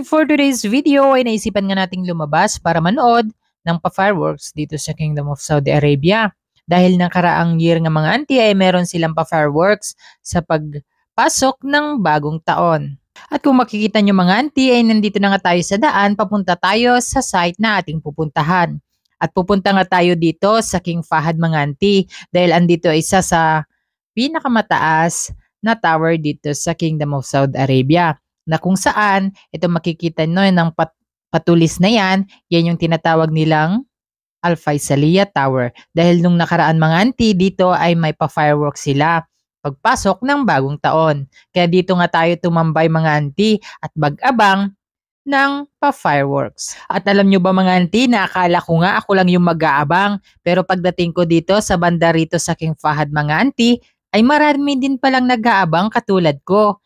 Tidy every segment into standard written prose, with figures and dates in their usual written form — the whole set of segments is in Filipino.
for today's video ay naisipan nga nating lumabas para manood ng pa-fireworks dito sa Kingdom of Saudi Arabia. Dahil nakaraang year nga mga auntie ay meron silang pa-fireworks sa pagpasok ng bagong taon. At kung makikita nyo mga auntie ay nandito na nga tayo sa daan, papunta tayo sa site na ating pupuntahan. At pupunta nga tayo dito sa King Fahad mga auntie dahil andito isa sa pinakamataas na tower dito sa Kingdom of Saudi Arabia. Na kung saan, ito makikita nyo ng patulis na yan yung tinatawag nilang Al Faisaliya Tower. Dahil nung nakaraan mga auntie, dito ay may pa-fireworks sila pagpasok ng bagong taon. Kaya dito nga tayo tumambay mga auntie at mag-abang ng pa-fireworks. At alam nyo ba mga auntie, na akala ko nga ako lang yung mag-aabang. Pero pagdating ko dito sa banda rito sa King Fahad mga auntie, ay marami din palang nag-aabang katulad ko.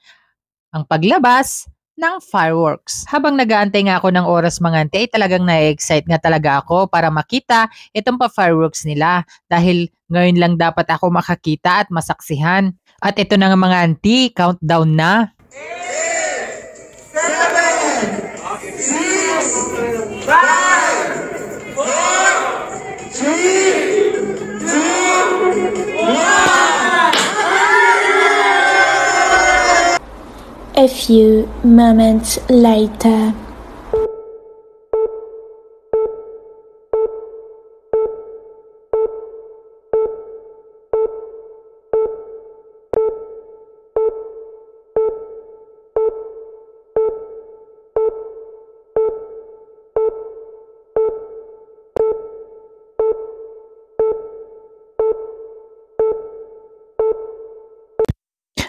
Ang paglabas ng fireworks. Habang nag-aantay nga ako ng oras mga auntie, ay talagang na-excite nga talaga ako para makita itong pa-fireworks nila dahil ngayon lang dapat ako makakita at masaksihan. At ito na nga mga auntie, countdown na. 8, 7, 6, 5, 4, 3, 2, 1. A few moments later.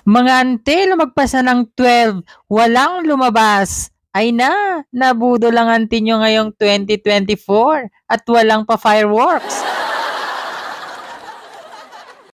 Mga auntie, lumagpas na ng 12, walang lumabas. Ay na, nabudo lang auntie nyo ngayong 2024 at walang pa fireworks.